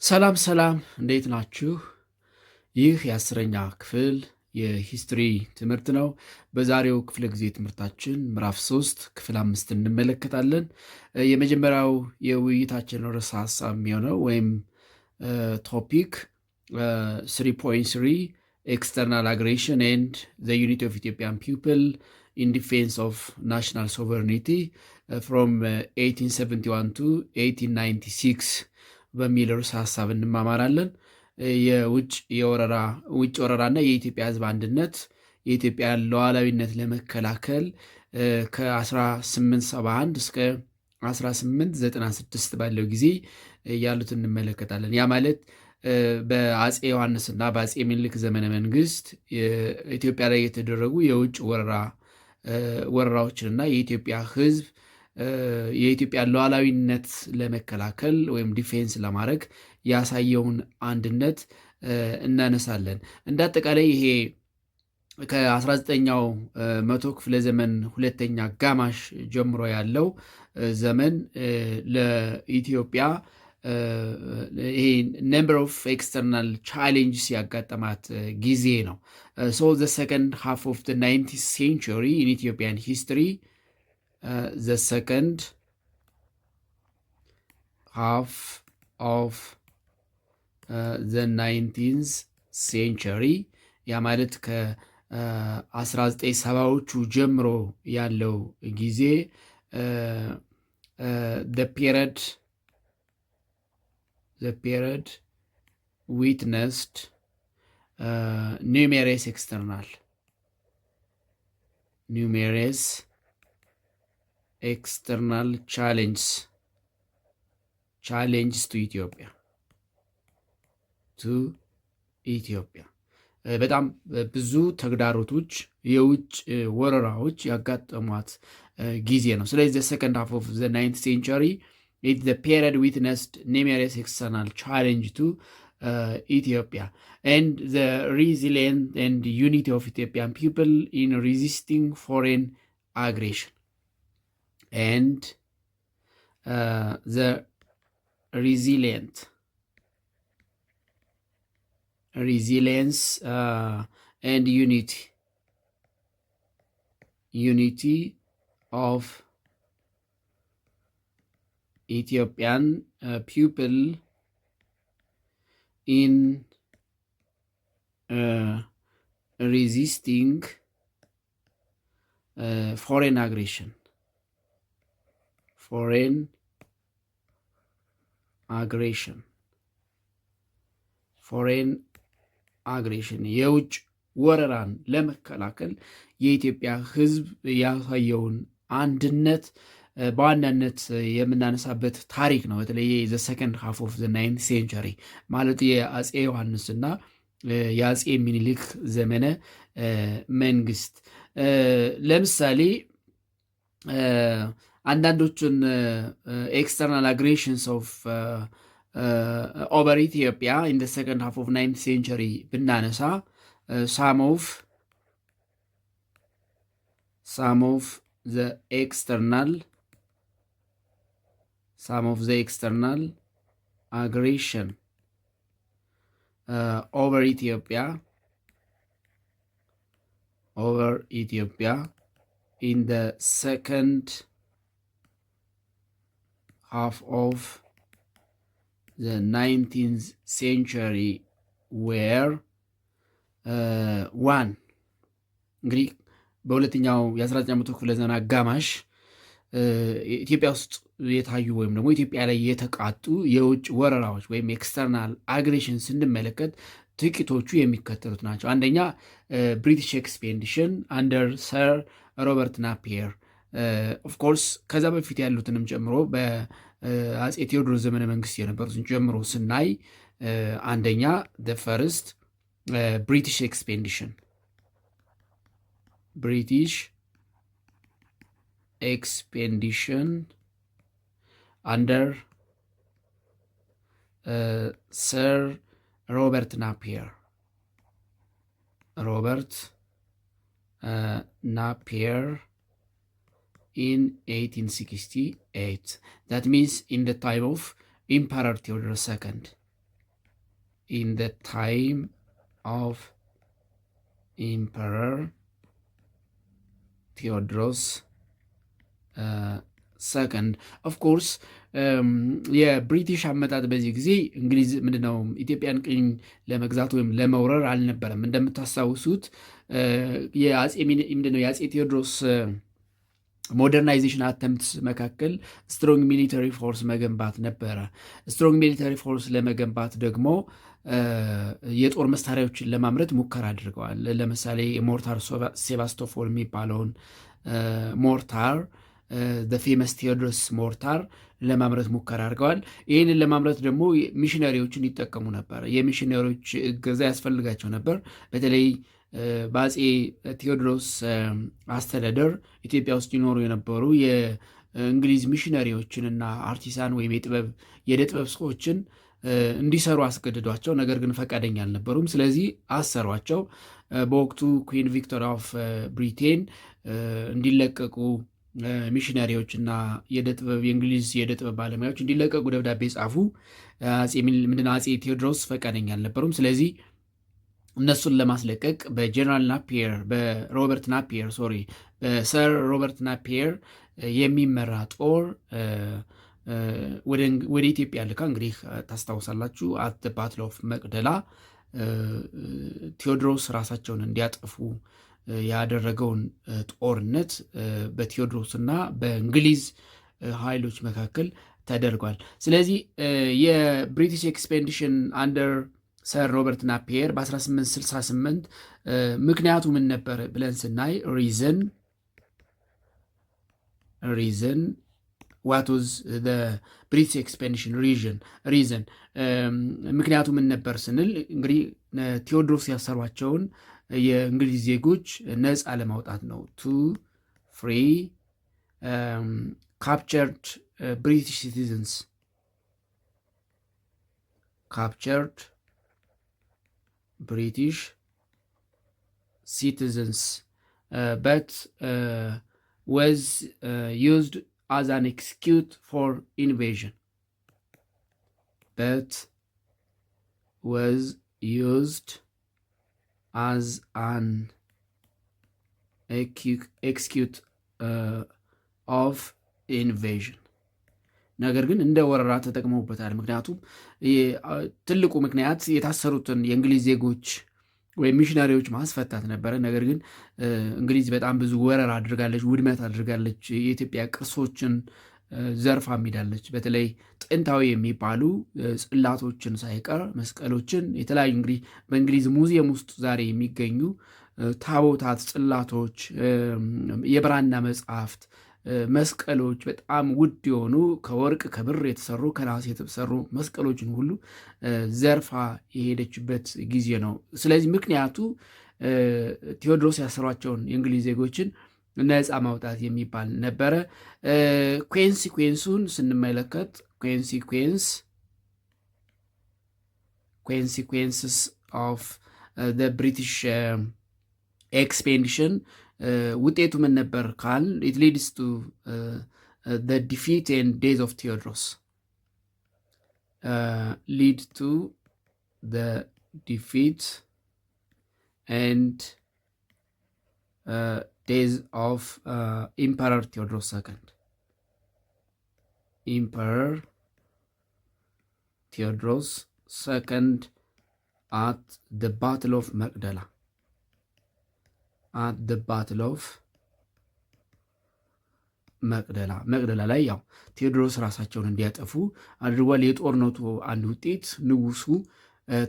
ሰላም ሰላም፣ እንዴት ናችሁ? ይህ የአስረኛ ክፍል የሂስትሪ ትምህርት ነው። በዛሬው ክፍለ ጊዜ ትምህርታችን ምዕራፍ 3 ክፍል 5 እንመለከታለን። የመጀመሪያው የውይይታችን ርዕሰ ሀሳብ የሚሆነው ወይም ቶፒክ 3.3 ኤክስተርናል አግሬሽን ኤንድ ዘ ዩኒቲ ኦፍ ኢትዮጵያን ፒፕል ኢን ዲፌንስ ኦፍ ናሽናል ሶቨርኒቲ ፍሮም 1871 ቱ 1896 በሚል ርዕሰ ሀሳብ እንማማራለን። የውጭ ወረራና የኢትዮጵያ ሕዝብ አንድነት የኢትዮጵያን ሉዓላዊነት ለመከላከል ከ1871 እስከ 1896 ባለው ጊዜ ያሉት እንመለከታለን። ያ ማለት በአፄ ዮሐንስና በአፄ ምኒልክ ዘመነ መንግስት ኢትዮጵያ ላይ የተደረጉ የውጭ ወረራዎችንና የኢትዮጵያ ሕዝብ የኢትዮጵያን ሉዓላዊነት ለመከላከል ወይም ዲፌንስ ለማድረግ ያሳየውን አንድነት እናነሳለን። እንደ አጠቃላይ ይሄ ከ19ኛው መቶ ክፍለ ዘመን ሁለተኛ አጋማሽ ጀምሮ ያለው ዘመን ለኢትዮጵያ ይሄ ነምበር ኦፍ ኤክስተርናል ቻሌንጅስ ያጋጠማት ጊዜ ነው። ሶ ዘ ሰከንድ ሃፍ ኦፍ ዘ 19th ሴንቹሪ ኢን ኢትዮጵያን ሂስትሪ the second half of the 19th century ያ ማለት ከ1970ዎቹ ጀምሮ ያለው ጊዜ the period witnessed numerous external challenges to ኢትዮጵያ በጣም ብዙ ተግዳሮቶች የውጭ ወረራዎች ያጋጠሟት ጊዜ ነው። ስለዚህ the second half of the 19th century is the period witnessed numerous external challenge to Ethiopia and the resilience and unity of Ethiopian people in resisting foreign aggression. And the resilience and unity of Ethiopian people in resisting foreign aggression የውጭ ወረራን ለመከላከል የኢትዮጵያ ሕዝብ ያሳየውን አንድነት በዋናነት የምናነሳበት ታሪክ ነው። በተለይ ዘ ሰከንድ ሃፍ ኦፍ ዘ 19th ሴንቸሪ ማለት የአፄ ዮሐንስና የአፄ ምኒልክ ዘመነ መንግስት ለምሳሌ አንዳንዶቹን ኤክስተርናል አግሬሽንስ ኦፍ ኦቨር ኢትዮጵያ ኢን ዘ ሰከንድ ሃፍ ኦፍ 19th ሴንቸሪ ብናነሳ some of the external aggression over Ethiopia in the second half of the 19th century were one እንግዲህ በሁለተኛው የ19ኛው መቶ ክፍለ ዘመን አጋማሽ ኢትዮጵያ ውስጥ የታዩ ወይም ደግሞ ኢትዮጵያ ላይ የተቃጡ የውጭ ወረራዎች ወይም ኤክስተርናል አግሬሽን ስንመለከት ጥቂቶቹ የሚከተሉት ናቸው። አንደኛ ብሪቲሽ ኤክስፔዲሽን አንደር ሰር ሮበርት ናፒየር ኦፍኮርስ ከዛ በፊት ያሉትንም ጨምሮ በአፄ ቴዎድሮስ ዘመነ መንግስት የነበሩትን ጨምሮ ስናይ አንደኛ ፈርስት ብሪቲሽ ኤክስፔዲሽን under Sir Robert Napier in 1868. That means in the time of Emperor Theodore II. in the time of Emperor Theodros ሰከንድ ኦፍኮርስ የብሪቲሽ አመጣጥ በዚህ ጊዜ እንግሊዝ ምንድነው ኢትዮጵያን ቅኝ ለመግዛት ወይም ለመውረር አልነበረም። እንደምታስታውሱት የአፄ ቴዎድሮስ ሞደርናይዜሽን አተምትስ መካከል ስትሮንግ ሚሊተሪ ፎርስ መገንባት ነበረ። ስትሮንግ ሚሊተሪ ፎርስ ለመገንባት ደግሞ የጦር መሳሪያዎችን ለማምረት ሙከራ አድርገዋል። ለምሳሌ ሞርታር ሴባስቶፖል የሚባለውን ሞርታር ፌመስ ቴዎድሮስ ሞርታር ለማምረት ሙከራ አድርገዋል። ይህንን ለማምረት ደግሞ ሚሽነሪዎችን ይጠቀሙ ነበር። የሚሽነሪዎች እገዛ ያስፈልጋቸው ነበር። በተለይ በአፄ ቴዎድሮስ አስተዳደር ኢትዮጵያ ውስጥ ይኖሩ የነበሩ የእንግሊዝ ሚሽነሪዎችንና አርቲሳን ወይም የዕደ ጥበብ ሰዎችን እንዲሰሩ አስገድዷቸው፣ ነገር ግን ፈቃደኛ አልነበሩም። ስለዚህ አሰሯቸው። በወቅቱ ኩዊን ቪክቶሪያ ኦፍ ብሪቴን እንዲለቀቁ ሚሽነሪዎች እና የእንግሊዝ የዕደ ጥበብ ባለሙያዎች እንዲለቀቁ ደብዳቤ ጻፉ። አፄ ቴዎድሮስ ፈቃደኛ አልነበሩም። ስለዚህ እነሱን ለማስለቀቅ በጀነራል ናፒየር በሰር ሮበርት ናፒየር የሚመራ ጦር ወደ ኢትዮጵያ ልካ እንግዲህ ታስታውሳላችሁ አት ባትል ኦፍ መቅደላ ቴዎድሮስ ራሳቸውን እንዲያጠፉ ያደረገውን ጦርነት በቴዎድሮስና በእንግሊዝ ኃይሎች መካከል ተደርጓል። ስለዚህ የብሪቲሽ ኤክስፔዲሽን አንደር ሰር ሮበርት ናፒየር በ1868 ምክንያቱ ምን ነበር ብለን ስናይ ሪዝን ዋት ዋዝ ዘ ብሪቲሽ ኤክስፔዲሽን ሪዝን ምክንያቱ ምን ነበር ስንል እንግዲህ ቴዎድሮስ ያሰሯቸውን የእንግሊዝ ዜጎች ነፃ ለማውጣት ነው። ቱ ፍሪ ካፕቸርድ ብሪቲሽ ሲቲዘንስ British citizens, but was used as an excuse for invasion. But was used as an excuse of invasion. ነገር ግን እንደ ወረራ ተጠቅመውበታል። ምክንያቱም ትልቁ ምክንያት የታሰሩትን የእንግሊዝ ዜጎች ወይም ሚሽነሪዎች ማስፈታት ነበረ። ነገር ግን እንግሊዝ በጣም ብዙ ወረራ አድርጋለች፣ ውድመት አድርጋለች። የኢትዮጵያ ቅርሶችን ዘርፋ ሄዳለች። በተለይ ጥንታዊ የሚባሉ ጽላቶችን ሳይቀር መስቀሎችን፣ የተለያዩ እንግዲህ በእንግሊዝ ሙዚየም ውስጥ ዛሬ የሚገኙ ታቦታት፣ ጽላቶች፣ የብራና መጽሐፍት፣ መስቀሎች፣ በጣም ውድ የሆኑ ከወርቅ ከብር የተሰሩ ከነሐስ የተሰሩ መስቀሎችን ሁሉ ዘርፋ የሄደችበት ጊዜ ነው። ስለዚህ ምክንያቱ ቴዎድሮስ ያሰሯቸውን የእንግሊዝ ዜጎችን ነፃ ማውጣት የሚባል ነበረ። ኮንሲኩዌንሱን ስንመለከት ኮንሲኩዌንስስ ኦፍ ብሪቲሽ ኤክስፔዲሽን ውጤቱ ምን ነበር ካል ኢት ሊድስ ቱ ዲፊት ኤንድ ዴዝ ኦፍ ቴዎድሮስ ሊድ ቱ ዲፊት ኤንድ ዴዝ ኦፍ ኢምፐረር ቴዎድሮስ ሰከንድ ኢምፐረር ቴዎድሮስ ሰከንድ at the battle of መቅደላ መቅደላ ላይ ያው ቴዎድሮስ ራሳቸውን እንዲያጠፉ አድርጓል። የጦርነቱ አንድ ውጤት ንጉሱ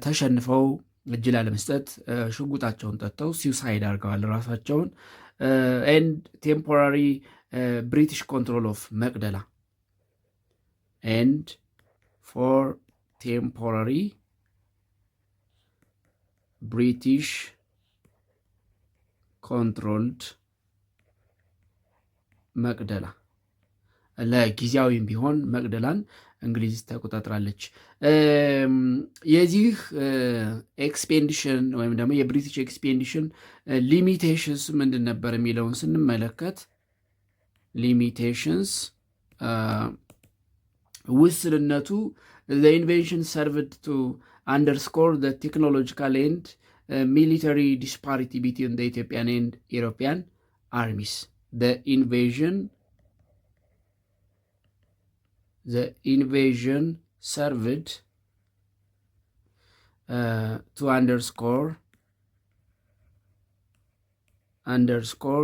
ተሸንፈው እጅ ላለመስጠት ሽጉጣቸውን ጠጥተው ሲውሳይድ አድርገዋል ራሳቸውን። ኤንድ ቴምፖራሪ ብሪቲሽ ኮንትሮል ኦፍ መቅደላ ኤንድ ፎር ቴምፖራሪ ብሪቲሽ ኮንትሮልድ መቅደላ ለጊዜያዊም ቢሆን መቅደላን እንግሊዝ ተቆጣጥራለች። የዚህ ኤክስፔዲሽን ወይም ደግሞ የብሪቲሽ ኤክስፔዲሽን ሊሚቴሽንስ ምንድን ነበር የሚለውን ስንመለከት ሊሚቴሽንስ ውስንነቱ The invasion served to underscore the technological and military disparity between the Ethiopian and European armies. The invasion served to underscore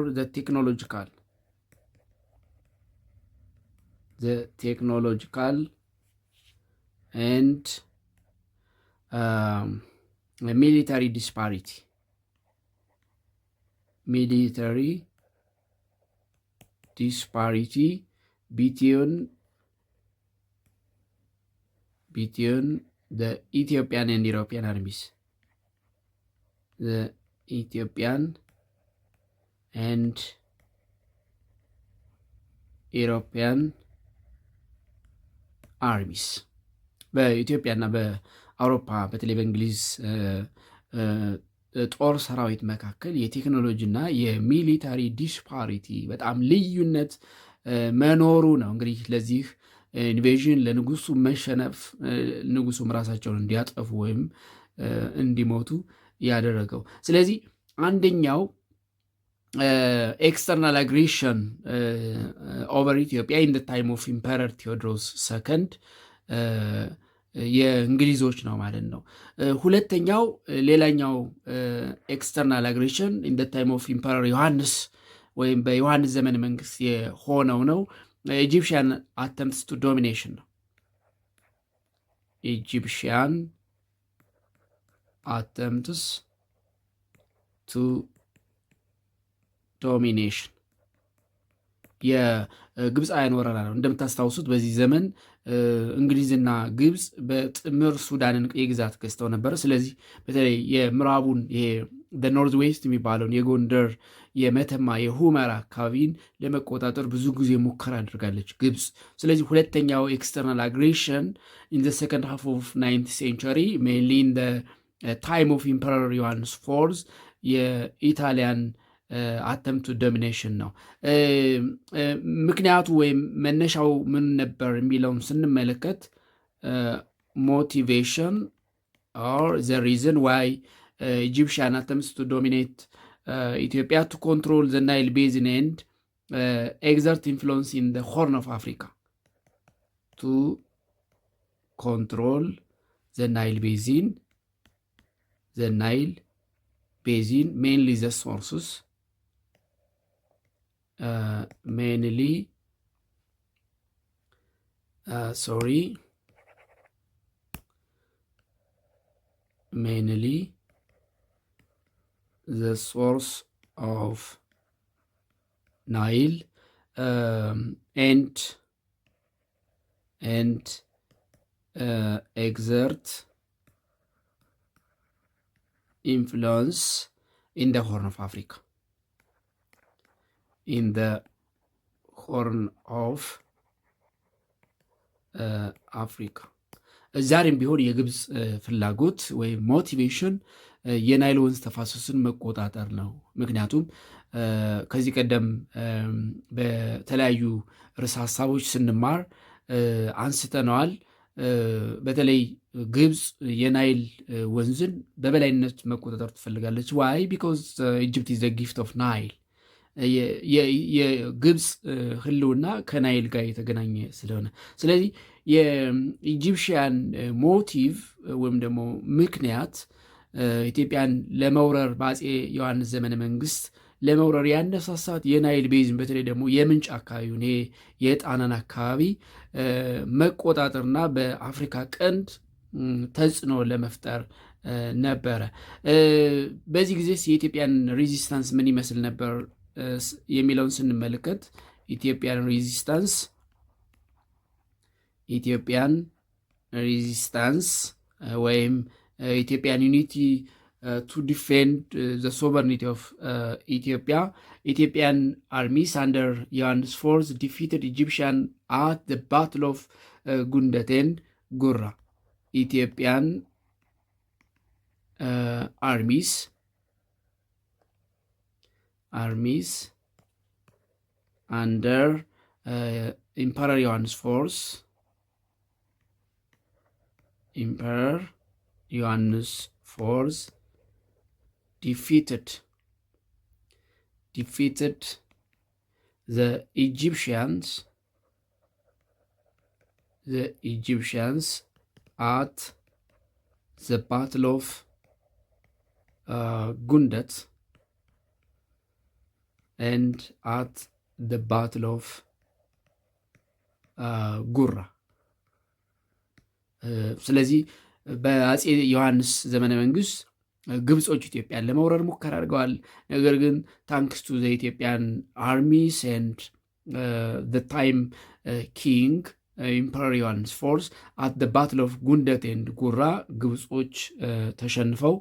the technological and military disparity between the Ethiopian and European armies. The Ethiopian and European armies በኢትዮጵያና በአውሮፓ በተለይ በእንግሊዝ ጦር ሰራዊት መካከል የቴክኖሎጂና የሚሊታሪ ዲስፓሪቲ በጣም ልዩነት መኖሩ ነው እንግዲህ ለዚህ ኢንቬዥን ለንጉሱ መሸነፍ ንጉሱም ራሳቸውን እንዲያጠፉ ወይም እንዲሞቱ ያደረገው። ስለዚህ አንደኛው ኤክስተርናል አግሬሽን ኦቨር ኢትዮጵያ ኢን ታይም ኦፍ ኢምፐረር ቴዎድሮስ ሰከንድ የእንግሊዞች ነው ማለት ነው። ሁለተኛው ሌላኛው ኤክስተርናል አግሬሽን ኢን ታይም ኦፍ ኢምፐረር ዮሐንስ ወይም በዮሐንስ ዘመን መንግስት የሆነው ነው። ኢጂፕሽያን አተምፕትስ ቱ ዶሚኔሽን ነው። ኢጂፕሽያን አተምፕትስ ቱ ዶሚኔሽን የግብፃውያን ወረራ ነው። እንደምታስታውሱት በዚህ ዘመን እንግሊዝና ግብፅ በጥምር ሱዳንን የግዛት ገዝተው ነበረ። ስለዚህ በተለይ የምዕራቡን ኖርዝ ዌስት የሚባለውን የጎንደር፣ የመተማ፣ የሁመራ አካባቢን ለመቆጣጠር ብዙ ጊዜ ሙከራ አድርጋለች ግብፅ። ስለዚህ ሁለተኛው ኤክስተርናል አግሬሽን ኢን ዘ ሰከንድ ሃፍ ኦፍ 9th ሴንቸሪ ሜንሊ ኢን ዘ ታይም ኦፍ ኢምፐረር ዮሐንስ ፎርዝ የኢታሊያን አተምፕት ዶሚኔሽን ነው። ምክንያቱ ወይም መነሻው ምን ነበር የሚለውን ስንመለከት ሞቲቬሽን ኦር ዘ ሪዝን ዋይ ኢጂፕሽያን አተምፕትስ ቱ ዶሚኔት ኢትዮጵያ ቱ ኮንትሮል ዘ ናይል ቤዝን ኤንድ ኤግዘርት ኢንፍሉዌንስ ኢን ዘ ሆርን ኦፍ አፍሪካ ቱ ኮንትሮል ዘ ናይል ቤዚን ሜንሊ ዘ ሶርስስ mainly the source of Nile and exert influence in the Horn of Africa. In the Horn of Africa ዛሬም ቢሆን የግብፅ ፍላጎት ወይም ሞቲቬሽን የናይል ወንዝ ተፋሰስን መቆጣጠር ነው። ምክንያቱም ከዚህ ቀደም በተለያዩ ርዕሰ ሀሳቦች ስንማር አንስተነዋል። በተለይ ግብፅ የናይል ወንዝን በበላይነት መቆጣጠር ትፈልጋለች። ዋይ ቢኮዝ ኢጅፕት ኢዝ ዘ ጊፍት ኦፍ ናይል የግብፅ ህልውና ከናይል ጋር የተገናኘ ስለሆነ፣ ስለዚህ የኢጂፕሽያን ሞቲቭ ወይም ደግሞ ምክንያት ኢትዮጵያን ለመውረር በአፄ ዮሐንስ ዘመነ መንግስት ለመውረር ያነሳሳት የናይል ቤዝን በተለይ ደግሞ የምንጭ አካባቢውን የጣናን አካባቢ መቆጣጠርና በአፍሪካ ቀንድ ተጽዕኖ ለመፍጠር ነበረ። በዚህ ጊዜ የኢትዮጵያን ሬዚስታንስ ምን ይመስል ነበር የሚለውን ስንመለከት ኢትዮጵያን ሬዚስታንስ ወይም ኢትዮጵያን ዩኒቲ ቱ ዲፌንድ ዘ ሶቨርኒቲ ኦፍ ኢትዮጵያን አርሚስ አንደር ዮሐንስ ፎርዝ ዲፊትድ ኢጂፕሽያን አት ዘ ባትል ኦፍ ጉንደት ኤንድ ጉራ። ኢትዮጵያን armies under Emperor Yohannes Force ኢምፐረር ዮሐንስ ፎርዝ defeated the Egyptians at the Battle of Gundet and at the Battle of ጉራ። ስለዚህ በአፄ ዮሐንስ ዘመነ መንግስት ግብጾች ኢትዮጵያን ለመውረር ሙከራ አድርገዋል። ነገር ግን ታንክስ ቱ ዘ ኢትዮጵያን አርሚስ ኤንድ ዘ ታይም ኪንግ ኢምፐረር ዮሐንስ ፎርስ አት ዘ ባትል ኦፍ ጉንደት ኤንድ ጉራ ግብጾች ተሸንፈው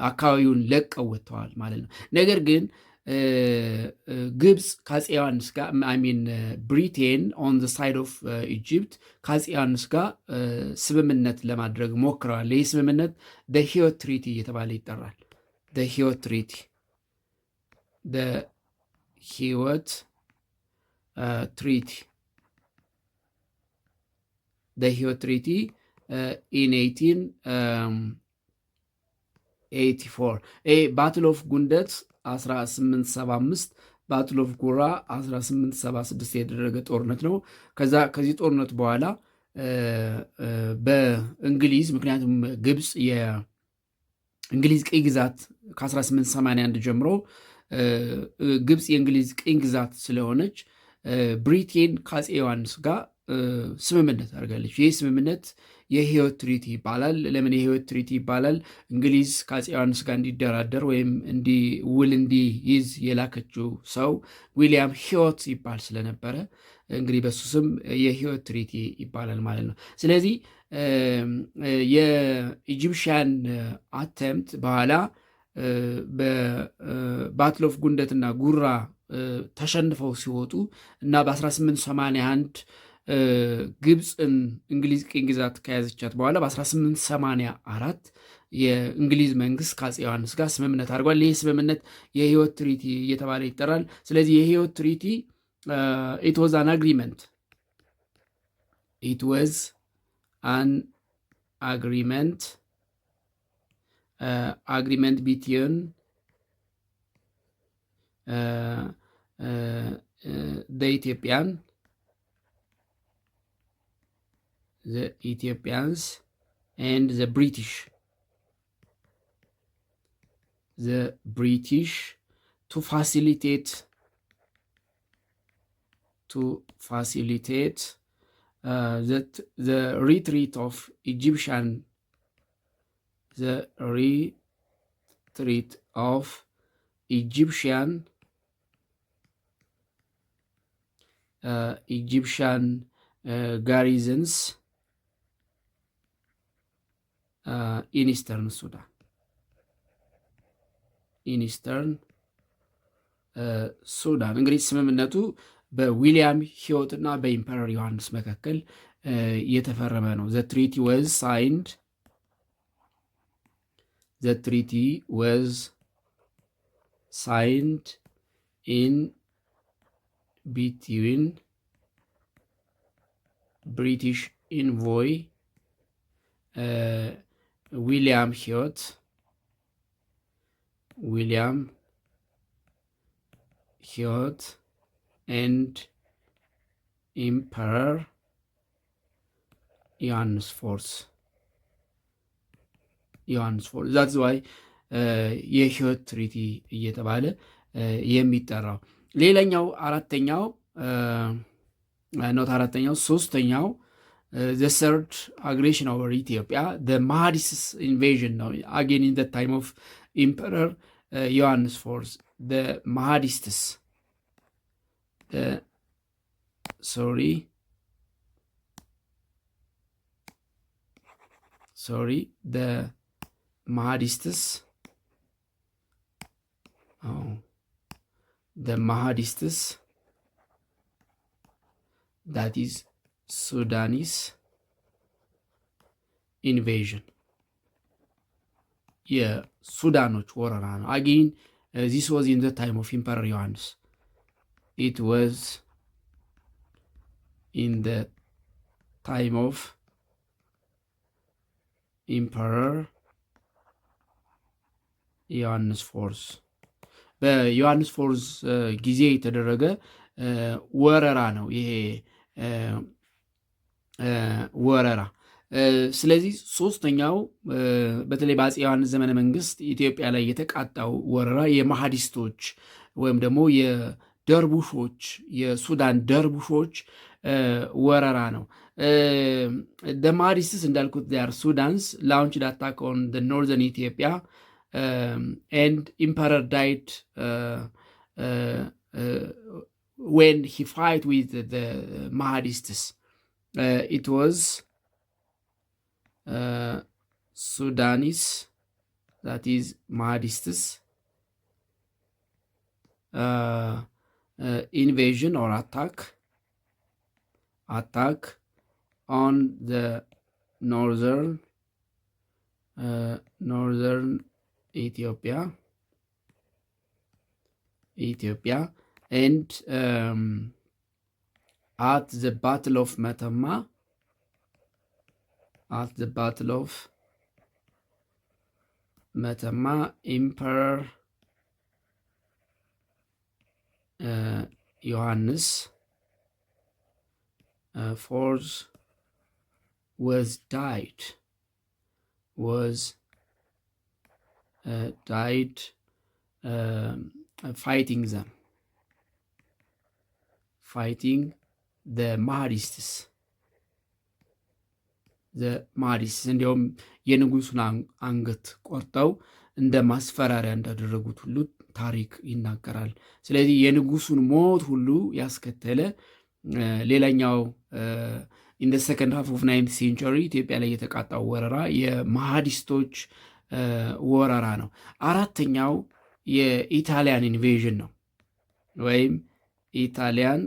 አካባቢውን ለቀው ወጥተዋል ማለት ነው። ነገር ግን ግብፅ ከአፄ ዮሐንስ ጋር ሚን ብሪቴን ኦን ዘ ሳይድ ኦፍ ኢጅፕት ከአፄ ዮሐንስ ጋር ስምምነት ለማድረግ ሞክረዋል። ይህ ስምምነት ህይወት ትሪቲ እየተባለ ይጠራል። ህይወት ትሪቲ ህይወት ትሪቲ ህይወት ትሪቲ ኢን 1884 ባትል ኦፍ ጉንደት 1875 ባትል ኦፍ ጉራ 1876 የተደረገ ጦርነት ነው። ከዚህ ጦርነት በኋላ በእንግሊዝ ምክንያቱም ግብፅ የእንግሊዝ ቅኝ ግዛት ከ1881 ጀምሮ ግብፅ የእንግሊዝ ቅኝ ግዛት ስለሆነች ብሪቴን ከአፄ ዮሐንስ ጋር ስምምነት አድርጋለች። ይህ ስምምነት የህይወት ትሪቲ ይባላል። ለምን የህይወት ትሪቲ ይባላል? እንግሊዝ ከአፄ ዮሐንስ ጋር እንዲደራደር ወይም ውል እንዲይዝ የላከችው ሰው ዊሊያም ህይወት ይባል ስለነበረ እንግዲህ በሱ ስም የህይወት ትሪቲ ይባላል ማለት ነው። ስለዚህ የኢጂፕሽያን አተምት በኋላ በባትል ኦፍ ጉንደትና ጉራ ተሸንፈው ሲወጡ እና በ1881 ግብፅን እንግሊዝ ቅኝ ግዛት ከያዘቻት በኋላ በ1884 የእንግሊዝ መንግስት ከአፄ ዮሐንስ ጋር ስምምነት አድርጓል። ይህ ስምምነት የህይወት ትሪቲ እየተባለ ይጠራል። ስለዚህ የህይወት ትሪቲ ኢት ዋዝ አን አግሪመንት agreement between the Ethiopians and the British to facilitate the retreat of Egyptian garrisons in Eastern Sudan. እንግዲህ ስምምነቱ በዊሊያም ህይወትና በኢምፐረር ዮሐንስ መካከል የተፈረመ ነው። The treaty was signed in between British envoy William Hewett and Emperor Johannes Force. That's why የህይወት ትሪቲ እየተባለ የሚጠራው። ሌላኛው ሶስተኛው the third aggression over Ethiopia, the Mahdists invasion ነው። again in the time of Emperor Johannes Fourth, the Mahdists the Mahdists, that is Sudanese invasion, የሱዳኖች ወረራ ነው። again this was in the time of Emperor Johannes. It was in the ታይም ኦፍ ኢምፐረር ዮሐንስ ፎርዝ በዮሐንስ ፎርዝ ጊዜ የተደረገ ወረራ ነው ይሄ ወረራ። ስለዚህ ሶስተኛው በተለይ በአፄ ዮሐንስ ዘመነ መንግስት ኢትዮጵያ ላይ የተቃጣው ወረራ የማሃዲስቶች ወይም ደግሞ የደርቡሾች የሱዳን ደርቡሾች ወረራ ነው። ማሃዲስትስ እንዳልኩት ር ሱዳንስ ላውንችድ አታክ ኦን ኖርዘርን ኢትዮጵያ and emperor died when he fight with the Mahadists. It was Sudanese, that is Mahadists, invasion or attack on the northern Ethiopia and at the Battle of Metemma, Emperor Johannes Fourth was died fighting the Mahadists. እንዲያውም የንጉሱን አንገት ቆርጠው እንደ ማስፈራሪያ እንዳደረጉት ሁሉ ታሪክ ይናገራል። ስለዚህ የንጉሱን ሞት ሁሉ ያስከተለ ሌላኛው ኢን ዘ ሰከንድ ሃፍ ኦፍ 9th ሴንቸሪ ኢትዮጵያ ላይ የተቃጣው ወረራ የማሃዲስቶች ወረራ ነው። አራተኛው የኢታሊያን ኢንቬዥን ነው ወይም ኢታሊያን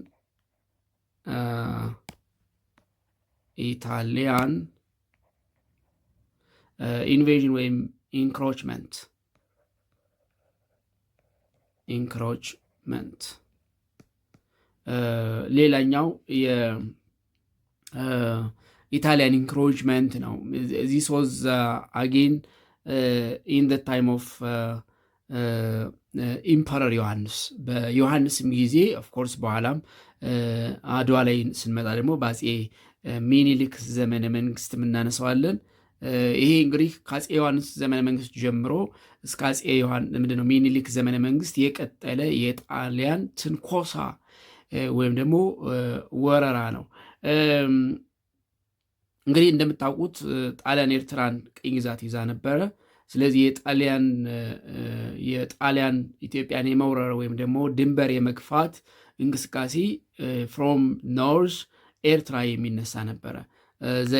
ኢንቬዥን ወይም ኢንክሮችመንት ሌላኛው የኢታሊያን ኢንክሮችመንት ነው። ዚስ ዋዝ አጌን ኢን ዘ ታይም ኦፍ ኢምፐረር ዮሐንስ በዮሐንስም ጊዜ ኦፍኮርስ በኋላም አድዋ ላይ ስንመጣ ደግሞ በአፄ ሚኒሊክ ዘመነ መንግስት የምናነሳዋለን። ይሄ እንግዲህ ከአፄ ዮሐንስ ዘመነ መንግስት ጀምሮ እስከ አፄ ምንድነው ሚኒሊክ ዘመነ መንግስት የቀጠለ የጣሊያን ትንኮሳ ወይም ደግሞ ወረራ ነው። እንግዲህ እንደምታውቁት ጣሊያን ኤርትራን ቅኝ ግዛት ይዛ ነበረ። ስለዚህ የጣሊያን ኢትዮጵያን የመውረር ወይም ደግሞ ድንበር የመግፋት እንቅስቃሴ ፍሮም ኖርዝ ኤርትራ የሚነሳ ነበረ። ዘ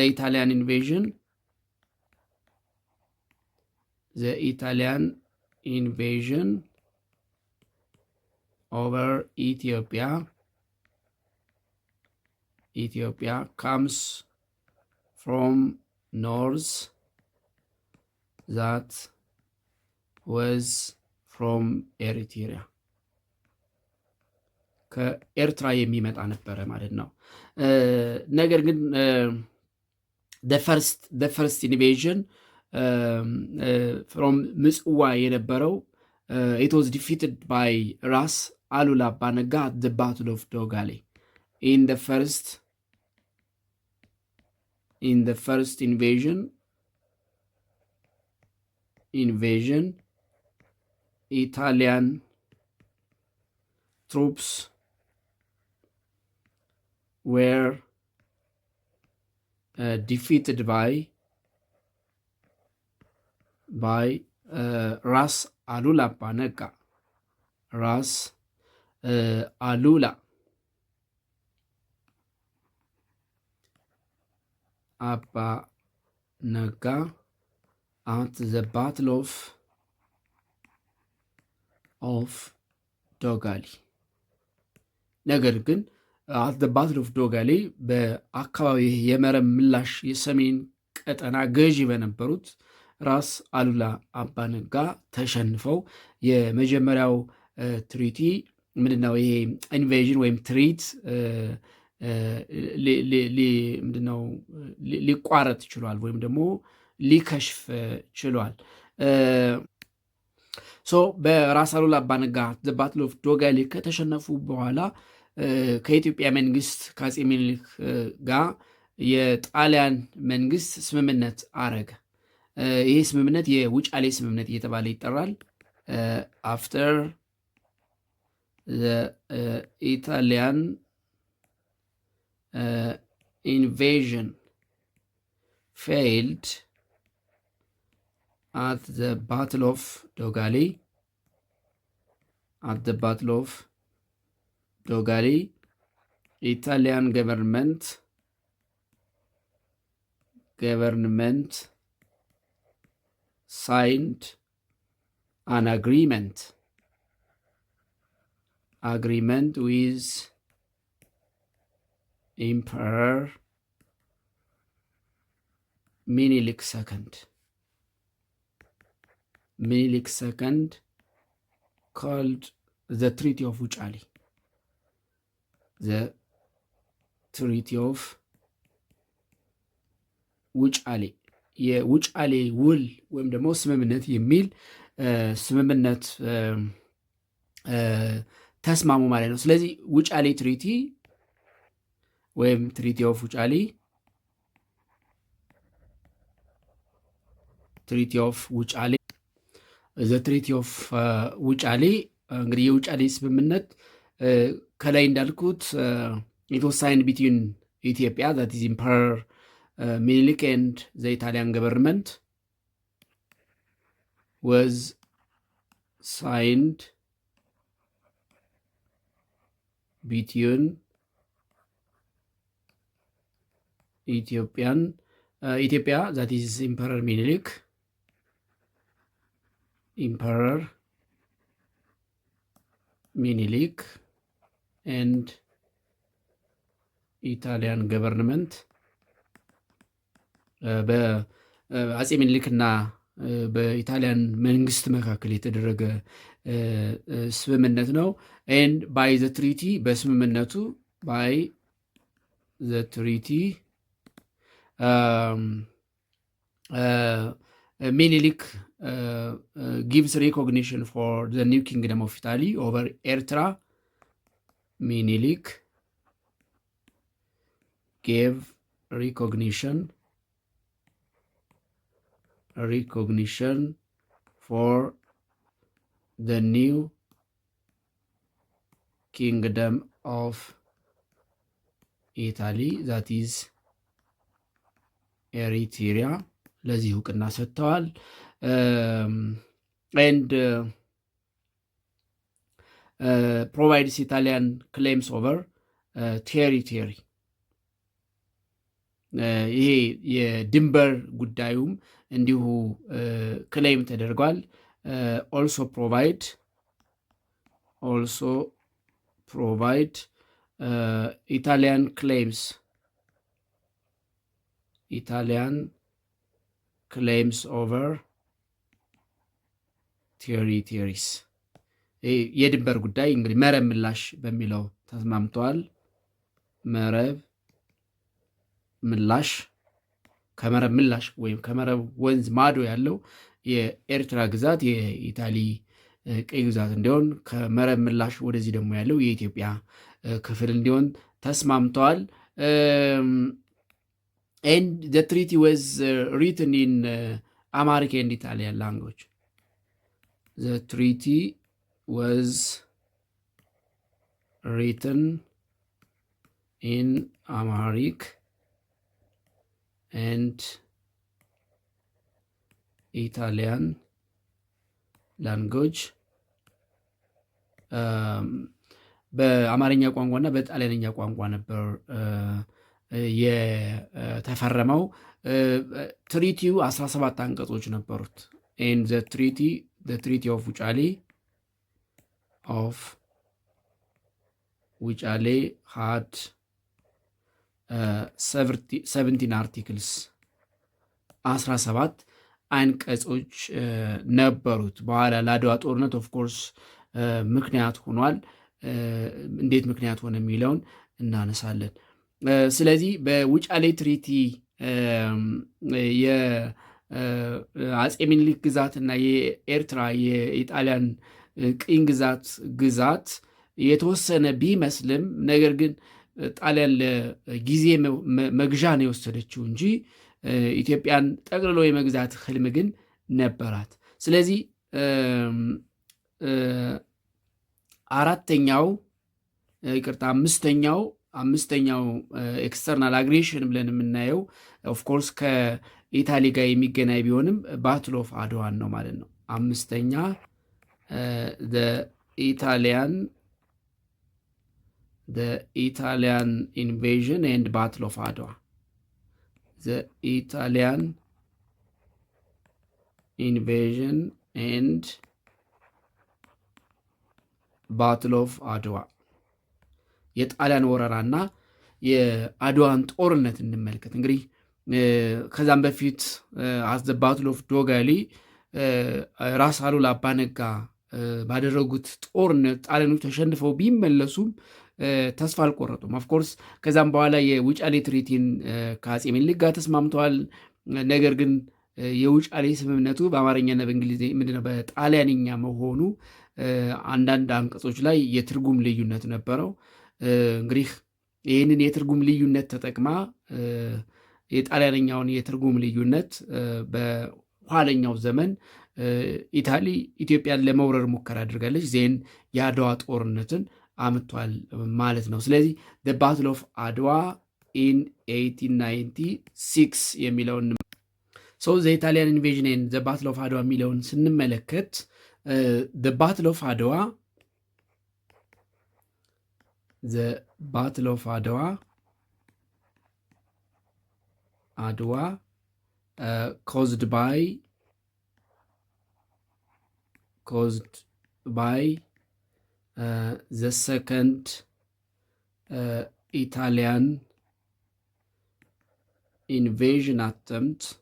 ኢታሊያን ኢንቬዥን ኦቨር ኢትዮጵያ comes from north, that was from Eritrea, ከኤርትራ የሚመጣ ነበረ ማለት ነው። ነገር ግን the first invasion from ምጽዋ የነበረው it was defeated by ራስ አሉላ አባ ነጋ at the Battle of Dogale. In the first invasion Italian troops were defeated by ራስ አሉላ አባ ነጋ አሉላ አባ ነጋ at the Battle of ዶጋሊ። ነገር ግን at the Battle of ዶጋሊ በአካባቢ የመረብ ምላሽ የሰሜን ቀጠና ገዢ በነበሩት ራስ አሉላ አባ ነጋ ተሸንፈው የመጀመሪያው ትሪቲ ምንድነው ይሄ ኢንቬዥን ወይም ትሪት ምንድነው ሊቋረጥ ችሏል ወይም ደግሞ ሊከሽፍ ችሏል። በራስ አሉላ አባነጋ ዘ ባትል ኦፍ ዶጋሌ ከተሸነፉ በኋላ ከኢትዮጵያ መንግስት ከአፄ ምኒልክ ጋር የጣሊያን መንግስት ስምምነት አረገ። ይህ ስምምነት የውጫሌ ስምምነት እየተባለ ይጠራል። አፍተር ኢታሊያን ኢንቬዥን ፌይልድ at the Battle of Dogali, Italian government signed an agreement with Emperor Minilik II, called the Treaty of Wuchale. The Treaty of ውጫሌ የውጫሌ ውል ወይም ደግሞ ስምምነት የሚል ስምምነት ተስማሙ ማለት ነው። ስለዚህ ውጫሌ ትሪቲ ወይም ትሪቲ ኦፍ ውጫሌ ዘ ትሪቲ ኦፍ ውጫሌ እንግዲህ የውጫሌ ስምምነት ከላይ እንዳልኩት ኢት ዋዝ ሳይንድ ቢትዊን ኢትዮጵያ ዛት ኢዝ ኢምፐረር ሚኒሊክ ኤንድ ዘ ኢታሊያን ገቨርንመንት was signed between Ethiopia that is Emperor Minilik and Italian government በአፄ ሚኒሊክና በኢታሊያን መንግስት መካከል የተደረገ ስምምነት ነው። ኤንድ ባይ ዘ ትሪቲ በስምምነቱ ባይ ዘ ትሪቲ ሚኒሊክ gives recognition for the new kingdom of Italy over Ertra. Minilik gave recognition for the new kingdom of Italy, that is Eritrea. ለዚህ እውቅና ሰጥተዋል። and provides Italian claims over territory. ይሄ የድንበር ጉዳዩም እንዲሁ ክሌም ተደርጓል። also provide Italian claims over territories. የድንበር ጉዳይ እንግዲህ መረብ ምላሽ በሚለው ተስማምተዋል። መረብ ምላሽ ከመረብ ምላሽ ወይም ከመረብ ወንዝ ማዶ ያለው የኤርትራ ግዛት የኢታሊ ቀይ ግዛት እንዲሆን፣ ከመረብ ምላሽ ወደዚህ ደግሞ ያለው የኢትዮጵያ ክፍል እንዲሆን ተስማምተዋል። and the treaty was written in Amharic and Italian language. The treaty was written in Amharic and Italian language. በአማርኛ ቋንቋና በጣሊያንኛ ቋንቋ ነበር የተፈረመው። ትሪቲው 17 አንቀጾች ነበሩት። and the treaty of Wuchale had 17 articles 17 አንቀጾች ነበሩት። በኋላ ለአድዋ ጦርነት ኦፍኮርስ ምክንያት ሆኗል። እንዴት ምክንያት ሆነ የሚለውን እናነሳለን። ስለዚህ በውጫሌ ትሪቲ የአጼ ምኒልክ ግዛትና የኤርትራ የኢጣሊያን ቅኝ ግዛት የተወሰነ ቢመስልም ነገር ግን ጣሊያን ለጊዜ መግዣ ነው የወሰደችው እንጂ ኢትዮጵያን ጠቅልሎ የመግዛት ህልም ግን ነበራት። ስለዚህ አምስተኛው ኤክስተርናል አግሬሽን ብለን የምናየው ኦፍኮርስ ከኢታሊ ጋር የሚገናኝ ቢሆንም ባትል ኦፍ አድዋን ነው ማለት ነው። አምስተኛ ኢታሊያን ኢንቬዥን ኤንድ ባትል ኦፍ አድዋ ኢታሊያን ኢንቬዥን ኤንድ ባትል ኦፍ አድዋ የጣሊያን ወረራና የአድዋን ጦርነት እንመልከት። እንግዲህ ከዛም በፊት አዝ ዘ ባትል ኦፍ ዶጋሊ ራስ አሉላ አባ ነጋ ባደረጉት ጦርነት ጣሊያኖች ተሸንፈው ቢመለሱም ተስፋ አልቆረጡም። ኦፍኮርስ ከዛም በኋላ የውጫሌ ትሪቲን ከአጼ ምኒልክ ጋር ተስማምተዋል። ነገር ግን የውጫሌ ስምምነቱ በአማርኛና በእንግሊዝ ምንድነው በጣሊያንኛ መሆኑ አንዳንድ አንቀጾች ላይ የትርጉም ልዩነት ነበረው። እንግዲህ ይህንን የትርጉም ልዩነት ተጠቅማ የጣሊያንኛውን የትርጉም ልዩነት በኋለኛው ዘመን ኢታሊ ኢትዮጵያን ለመውረር ሙከራ አድርጋለች። ዜን የአድዋ ጦርነትን አምቷል ማለት ነው። ስለዚህ the battle of አድዋ in 1896 የሚለውን the Italian invasion and the battle of አድዋ የሚለውን ስንመለከት the battle of አድዋ caused by the second Italian invasion attempt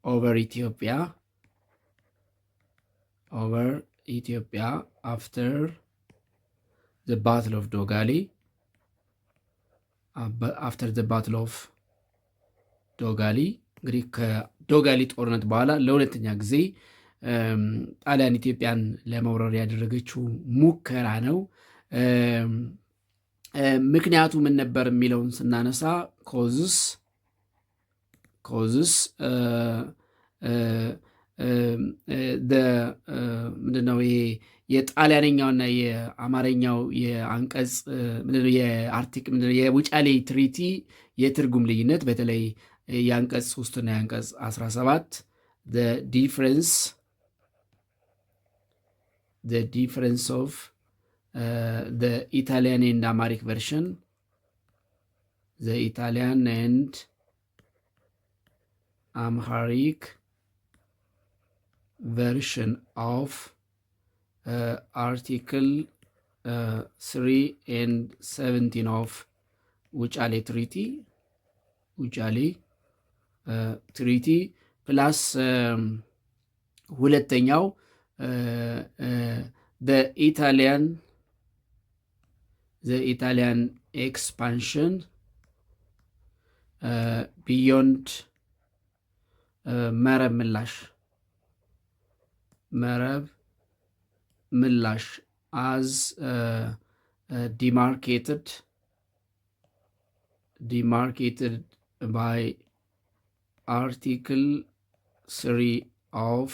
over Ethiopia after the battle of Dogali. After the battle of Dogali እንግዲህ ከዶጋሊ ጦርነት በኋላ ለሁለተኛ ጊዜ ጣሊያን ኢትዮጵያን ለመውረር ያደረገችው ሙከራ ነው። ምክንያቱ ምን ነበር የሚለውን ስናነሳ ኮዝስ ምንድነው ይሄ የጣሊያንኛውና የአማርኛው የአንቀጽ ምንድነው የአርቲክ ምንድነው የውጫሌ ትሪቲ የትርጉም ልዩነት በተለይ የአንቀጽ 3 እና የአንቀጽ 17 the difference of the Italian and Amharic version, the Italian and Amharic version of Article 3 and 17 of ውጫሌ ትሪቲ ፕላስ ሁለተኛው the Italian expansion beyond መረብ ምላሽ as demarcated by Article 3 of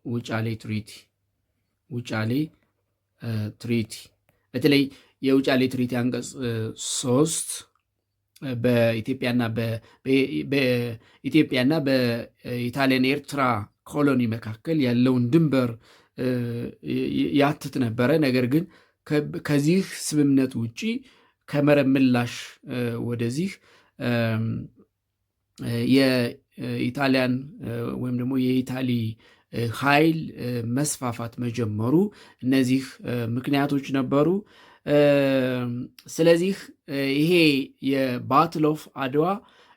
ውጫሌ ትሪቲ በተለይ የውጫሌ ትሪቲ አንቀጽ 3 በኢትዮጵያና በኢጣሊያን ኤርትራ ኮሎኒ መካከል ያለውን ድንበር ያትት ነበረ። ነገር ግን ከዚህ ስምምነት ውጪ ከመረብ ምላሽ ወደዚህ የኢጣሊያን ወይም ደግሞ የኢታሊ ኃይል መስፋፋት መጀመሩ እነዚህ ምክንያቶች ነበሩ። ስለዚህ ይሄ የባትል ኦፍ አድዋ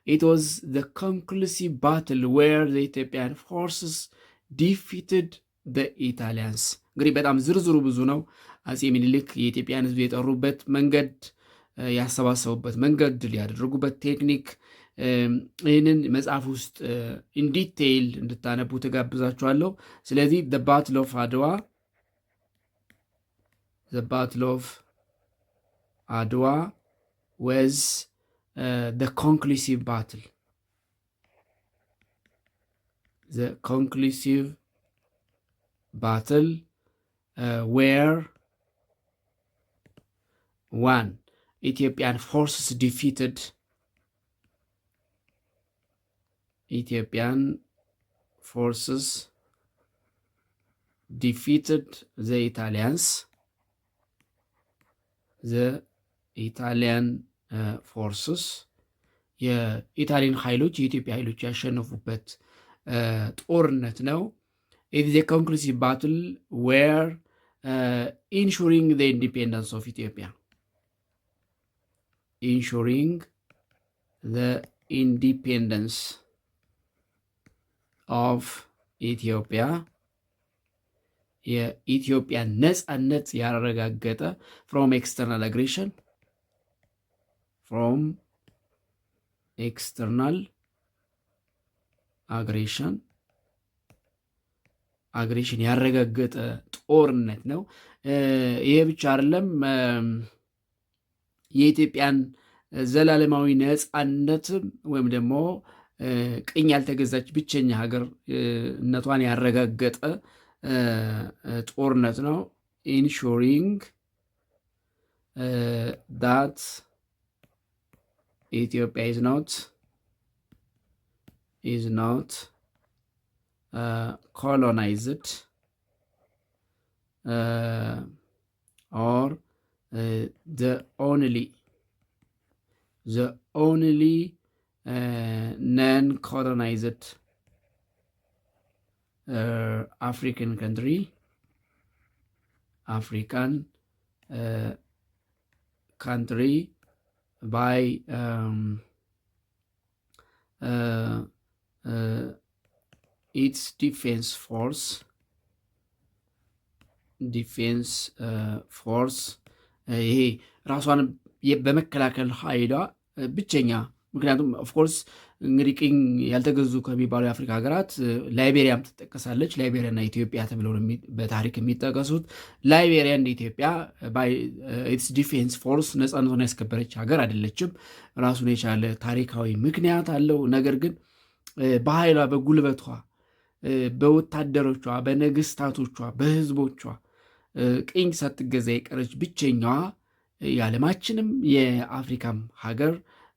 it was the conclusive battle where the Ethiopian forces defeated the Italians። እንግዲህ በጣም ዝርዝሩ ብዙ ነው። አጼ ምኒልክ የኢትዮጵያን ሕዝብ የጠሩበት መንገድ፣ ያሰባሰቡበት መንገድ፣ ድል ያደረጉበት ቴክኒክ ይህንን መጽሐፍ ውስጥ ኢንዲቴይል እንድታነቡ ተጋብዛችኋለሁ። ስለዚህ the battle of Adwa was the conclusive battle. The conclusive battle where one, Ethiopian forces defeated the Italians. The Italian forces የኢታሊያን ኃይሎች የኢትዮጵያ ኃይሎች ያሸነፉበት ጦርነት ነው። it is a conclusive battle where ensuring the independence of Ethiopia. ensuring the independence of Ethiopia የኢትዮጵያ ነጻነት ያረጋገጠ from external aggression አግሬሽን ያረጋገጠ ጦርነት ነው። ይሄ ብቻ አይደለም። የኢትዮጵያን ዘላለማዊ ነጻነት ወይም ደግሞ ቅኝ ያልተገዛች ብቸኛ ሀገርነቷን ያረጋገጠ ጦርነት ነው። ኢንሹሪንግ ዳት ኢትዮጵያ is not colonized or the only non-colonized African country by its defense force ይሄ ራሷን በመከላከል ኃይሏ ብቸኛ። ምክንያቱም ኦፍኮርስ እንግዲህ ቅኝ ያልተገዙ ከሚባሉ የአፍሪካ ሀገራት ላይቤሪያም ትጠቀሳለች። ላይቤሪያና ኢትዮጵያ ተብለው በታሪክ የሚጠቀሱት። ላይቤሪያ እንደ ኢትዮጵያ ኢትስ ዲፌንስ ፎርስ ነፃነቷን ያስከበረች ሀገር አይደለችም። ራሱን የቻለ ታሪካዊ ምክንያት አለው። ነገር ግን በኃይሏ፣ በጉልበቷ፣ በወታደሮቿ፣ በነገስታቶቿ፣ በህዝቦቿ ቅኝ ሳትገዛ የቀረች ብቸኛዋ የዓለማችንም የአፍሪካም ሀገር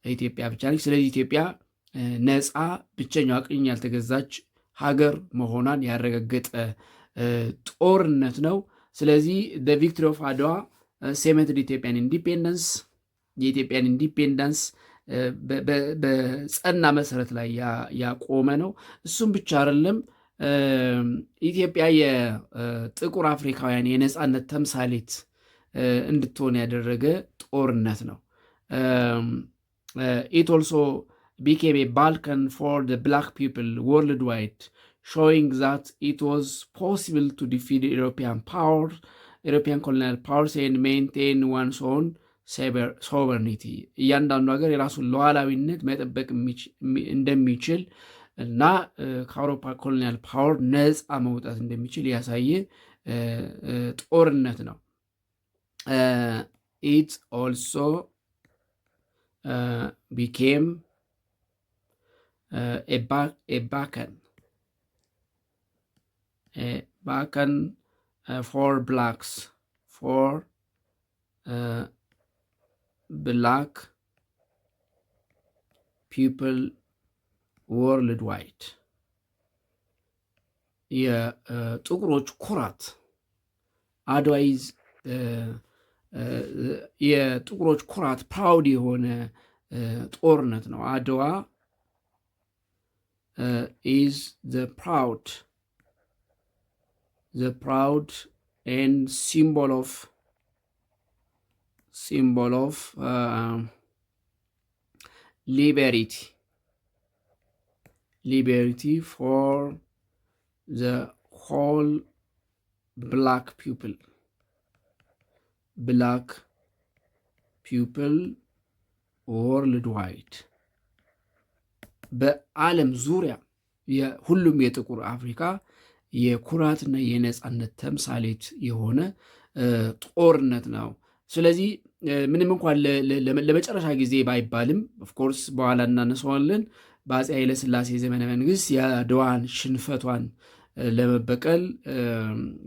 ኢትዮጵያ ብቻ ነች። ስለዚህ ኢትዮጵያ ነፃ ብቸኛዋ ቅኝ ያልተገዛች ሀገር መሆኗን ያረጋገጠ ጦርነት ነው። ስለዚህ ቪክቶሪ ኦፍ አድዋ ሴመንትድ ኢትዮጵያን ኢንዲፔንደንስ፣ የኢትዮጵያን ኢንዲፔንደንስ በጸና መሰረት ላይ ያቆመ ነው። እሱም ብቻ አይደለም፣ ኢትዮጵያ የጥቁር አፍሪካውያን የነፃነት ተምሳሌት እንድትሆን ያደረገ ጦርነት ነው። it also became a Balkan for the black people worldwide, showing that it was possible to defeat European colonial powers and maintain one's own sovereignty. እያንዳንዱ ሀገር የራሱን ሉዓላዊነት መጠበቅ እንደሚችል እና ከአውሮፓ ኮሎኒያል ፓወር ነፃ መውጣት እንደሚችል ያሳየ ጦርነት ነው። it also became a beacon for black people worldwide. የጥቁሮች ኩራት አድዋ ኢዝ የጥቁሮች ኩራት ፕራውድ የሆነ ጦርነት ነው። አድዋ ኢዝ the proud and symbol of symbol of liberty for the whole black people worldwide በዓለም ዙሪያ ሁሉም የጥቁር አፍሪካ የኩራትና የነጻነት ተምሳሌት የሆነ ጦርነት ነው። ስለዚህ ምንም እንኳን ለመጨረሻ ጊዜ ባይባልም ኦፍኮርስ በኋላ እናነሳዋለን በአፄ ኃይለሥላሴ ዘመነ መንግስት የአድዋን ሽንፈቷን ለመበቀል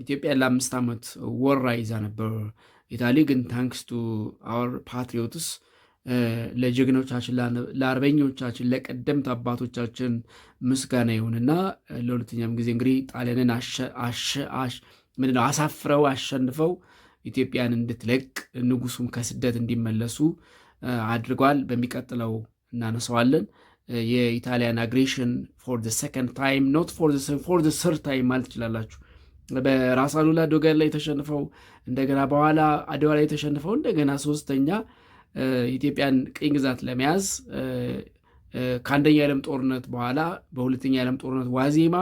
ኢትዮጵያ ለ5 ዓመት ወራ ይዛ ነበር። ኢታሊ ግን ታንክስ ቱ አወር ፓትሪዮትስ ለጀግኖቻችን ለአርበኞቻችን ለቀደምት አባቶቻችን ምስጋና ይሁንና ለሁለተኛም ጊዜ እንግዲህ ጣሊያንን አሳፍረው አሸንፈው ኢትዮጵያን እንድትለቅ ንጉሱም ከስደት እንዲመለሱ አድርጓል። በሚቀጥለው እናነሳዋለን። የኢታሊያን አግሬሽን ፎር ዘ ሰከንድ ታይም ኖት ፎር ዘ ሰርድ ታይም ማለት ትችላላችሁ። በራስ አሉላ ዶገር ላይ ተሸንፈው እንደገና በኋላ አድዋ ላይ ተሸንፈው እንደገና ሶስተኛ ኢትዮጵያን ቅኝ ግዛት ለመያዝ ከአንደኛ የዓለም ጦርነት በኋላ በሁለተኛ የዓለም ጦርነት ዋዜማ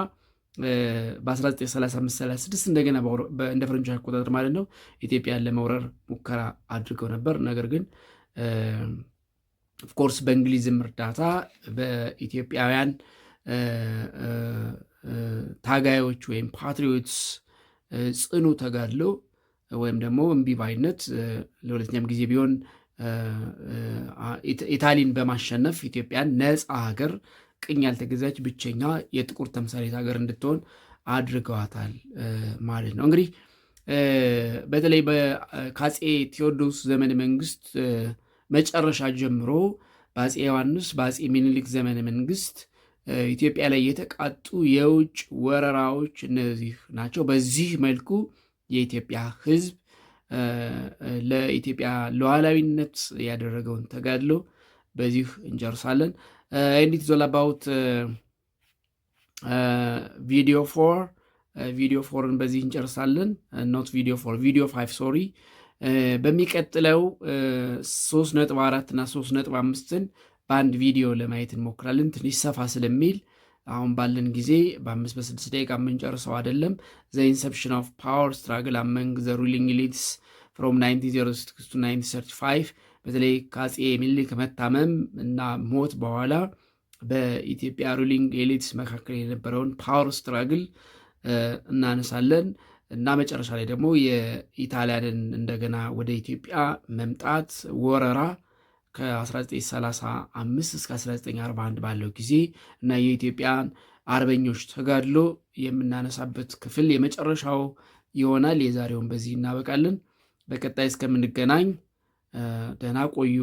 በ1935/36 እንደገና እንደ ፈረንጆች አቆጣጠር ማለት ነው ኢትዮጵያን ለመውረር ሙከራ አድርገው ነበር። ነገር ግን ኦፍኮርስ በእንግሊዝም እርዳታ በኢትዮጵያውያን ታጋዮች ወይም ፓትሪዮትስ ጽኑ ተጋድሎ ወይም ደግሞ እምቢባይነት ለሁለተኛም ጊዜ ቢሆን ኢታሊን በማሸነፍ ኢትዮጵያን ነፃ ሀገር ቅኝ ያልተገዛች ብቸኛ የጥቁር ተምሳሌት ሀገር እንድትሆን አድርገዋታል ማለት ነው። እንግዲህ በተለይ ከአፄ ቴዎድሮስ ዘመነ መንግስት መጨረሻ ጀምሮ በአፄ ዮሐንስ በአፄ ሚኒሊክ ዘመነ መንግስት ኢትዮጵያ ላይ የተቃጡ የውጭ ወረራዎች እነዚህ ናቸው። በዚህ መልኩ የኢትዮጵያ ሕዝብ ለኢትዮጵያ ሉዓላዊነት ያደረገውን ተጋድሎ በዚህ እንጨርሳለን። እንዲት ዞል አባውት ቪዲዮ ፎርን በዚህ እንጨርሳለን። ኖት ቪዲዮ 4 ቪዲዮ 5 ሶሪ። በሚቀጥለው 3.4 እና 3.5ን በአንድ ቪዲዮ ለማየት እንሞክራለን። ትንሽ ሰፋ ስለሚል አሁን ባለን ጊዜ በ5-6 ደቂቃ የምንጨርሰው አይደለም። ዘ ኢንሰፕሽን ኦፍ ፓወር ስትራግል አመንግ ዘ ሩሊንግ ኤሊትስ ፍሮም 1906 to 1935 በተለይ ከአፄ ሚኒሊክ መታመም እና ሞት በኋላ በኢትዮጵያ ሩሊንግ ኤሊትስ መካከል የነበረውን ፓወር ስትራግል እናነሳለን እና መጨረሻ ላይ ደግሞ የኢጣሊያንን እንደገና ወደ ኢትዮጵያ መምጣት ወረራ ከ1935 እስከ 1941 ባለው ጊዜ እና የኢትዮጵያን አርበኞች ተጋድሎ የምናነሳበት ክፍል የመጨረሻው ይሆናል። የዛሬውን በዚህ እናበቃለን። በቀጣይ እስከምንገናኝ ደህና ቆዩ።